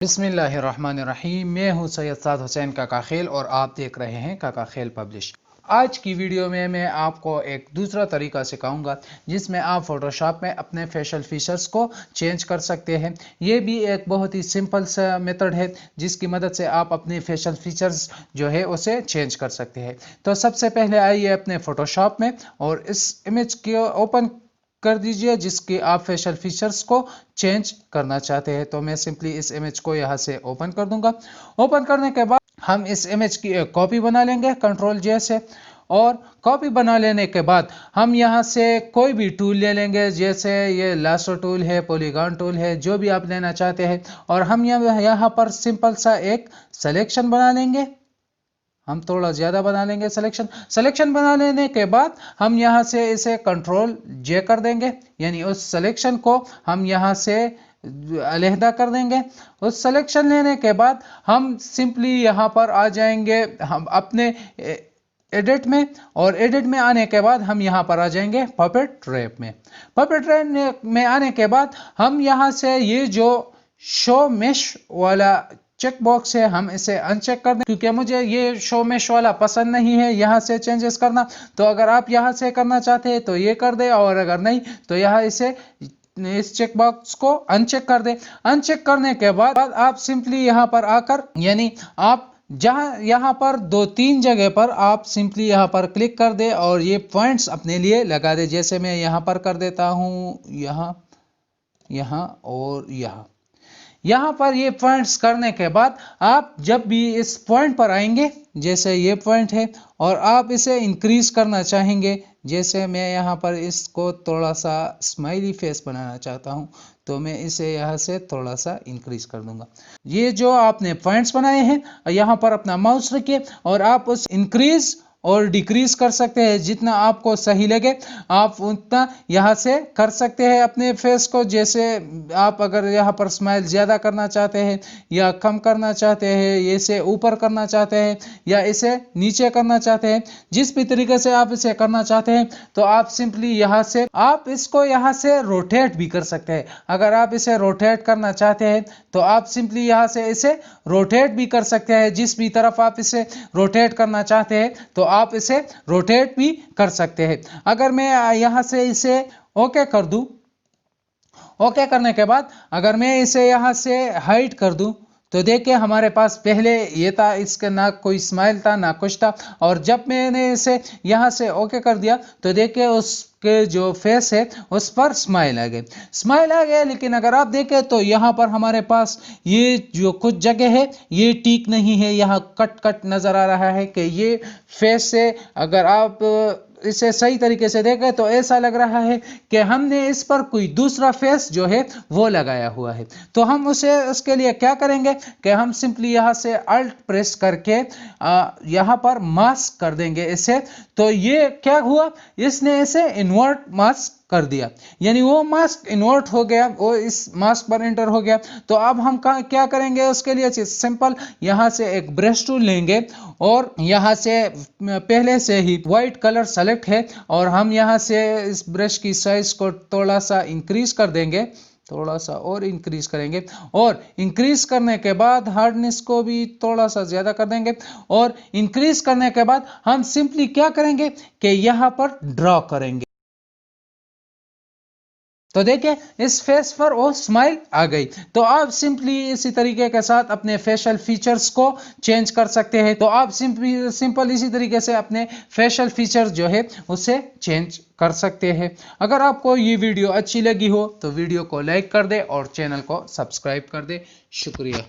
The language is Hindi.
बिस्मिल्लाहिर्रहमानिर्रहीम। मैं हूं सैयद साद हुसैन काकाखेल और आप देख रहे हैं काकाखेल पब्लिश। आज की वीडियो में मैं आपको एक दूसरा तरीका सिखाऊंगा जिसमें आप फोटोशॉप में अपने फेशियल फीचर्स को चेंज कर सकते हैं। ये भी एक बहुत ही सिंपल सा मेथड है जिसकी मदद से आप अपने फेशियल फीचर्स जो है उसे चेंज कर सकते हैं। तो सबसे पहले आइए अपने फोटोशॉप में और इस इमेज को ओपन कर दीजिए जिसकी आप फेशियल फीचर्स को चेंज करना चाहते हैं। तो मैं सिंपली इस इमेज को यहाँ से ओपन कर दूंगा। ओपन करने के बाद हम इस इमेज की एक कॉपी बना लेंगे Ctrl+J से, और कॉपी बना लेने के बाद हम यहाँ से कोई भी टूल ले लेंगे, जैसे ये लासो टूल है, पॉलीगॉन टूल है, जो भी आप लेना चाहते हैं। और हम यहाँ पर सिंपल सा एक सिलेक्शन बना लेंगे। हम थोड़ा ज़्यादा बना लेंगे सिलेक्शन बना लेने के बाद हम यहाँ से इसे Ctrl+J कर देंगे, यानी उस सिलेक्शन को हम यहाँ से अलहदा कर देंगे। उस सिलेक्शन लेने के बाद हम सिंपली यहाँ पर आ जाएंगे हम अपने एडिट में, और एडिट में आने के बाद हम यहाँ पर आ जाएंगे पपेट रैप में। पपेट रैप में आने के बाद हम यहाँ से ये जो शो मेश वाला चेक बॉक्स है हम इसे अनचेक कर दें, क्योंकि मुझे ये शो मेश वाला पसंद नहीं है यहाँ से चेंजेस करना। तो अगर आप यहाँ से करना चाहते हैं तो ये कर दे, और अगर नहीं तो यहाँ इस चेक बॉक्स को अनचेक कर दे। अनचेक करने के बाद आप सिंपली यहाँ पर आकर, यानी आप जहां यहाँ पर 2-3 जगह पर आप सिंपली यहाँ पर क्लिक कर दे और ये पॉइंट्स अपने लिए लगा दे। जैसे मैं यहाँ पर कर देता हूँ, यहाँ और यहाँ पर ये पॉइंट्स करने के बाद आप जब भी इस पॉइंट पर आएंगे, जैसे ये पॉइंट है, और आप इसे इंक्रीज करना चाहेंगे, जैसे मैं यहाँ पर इसको थोड़ा सा स्माइली फेस बनाना चाहता हूँ, तो मैं इसे यहाँ से थोड़ा सा इंक्रीज कर दूंगा। ये जो आपने पॉइंट्स बनाए हैं, यहाँ पर अपना माउस रखिए और आप उस इंक्रीज और डिक्रीज कर सकते हैं, जितना आपको सही लगे आप उतना यहाँ से कर सकते हैं अपने फेस को। जैसे आप अगर यहाँ पर स्माइल ज़्यादा करना चाहते हैं या कम करना चाहते हैं, इसे ऊपर करना चाहते हैं या इसे नीचे करना चाहते हैं, जिस भी तरीके से आप इसे करना चाहते हैं, तो आप सिंपली यहाँ से आप इसको यहाँ से रोटेट भी कर सकते हैं। अगर आप इसे रोटेट करना चाहते हैं तो आप सिंपली यहाँ से इसे रोटेट भी कर सकते हैं। जिस भी तरफ आप इसे रोटेट करना चाहते हैं तो आप इसे रोटेट भी कर सकते हैं। अगर मैं यहाँ से इसे ओके कर दूं, ओके करने के बाद अगर मैं इसे यहाँ से हाइड कर दूं, तो देखिए हमारे पास पहले ये था, इसके ना कोई स्माइल था ना कुछ था, और जब मैंने इसे यहाँ से ओके कर दिया तो देखिए उसके जो फेस है उस पर स्माइल आ गया। लेकिन अगर आप देखें तो यहाँ पर हमारे पास ये जो कुछ जगह है ये ठीक नहीं है, यहाँ कट नजर आ रहा है कि ये फेस से अगर आप इसे सही तरीके से देखें तो ऐसा लग रहा है कि हमने इस पर कोई दूसरा फेस जो है वो लगाया हुआ है। तो हम उसके लिए क्या करेंगे कि हम सिंपली यहाँ से अल्ट प्रेस करके यहाँ पर मास्क कर देंगे इसे। तो ये क्या हुआ, इसने इसे इन्वर्ट मास्क कर दिया, यानी वो मास्क इन्वर्ट हो गया, वो इस मास्क पर एंटर हो गया। तो अब हम क्या करेंगे उसके लिए, सिंपल यहाँ से एक ब्रश टूल लेंगे और यहाँ से पहले से ही व्हाइट कलर सेलेक्ट है, और हम यहाँ से इस ब्रश की साइज को थोड़ा सा इंक्रीज कर देंगे, थोड़ा सा और इंक्रीज करेंगे, और इंक्रीज करने के बाद हार्डनेस को भी थोड़ा सा ज्यादा कर देंगे, और इंक्रीज करने के बाद हम सिंपली क्या करेंगे कि यहाँ पर ड्रॉ करेंगे। तो देखिए इस फेस पर वो स्माइल आ गई। तो आप सिंपली इसी तरीके के साथ अपने फेशियल फीचर्स को चेंज कर सकते हैं। तो आप सिंपल इसी तरीके से अपने फेशियल फीचर्स जो है उसे चेंज कर सकते हैं। अगर आपको ये वीडियो अच्छी लगी हो तो वीडियो को लाइक कर दे और चैनल को सब्सक्राइब कर दे। शुक्रिया।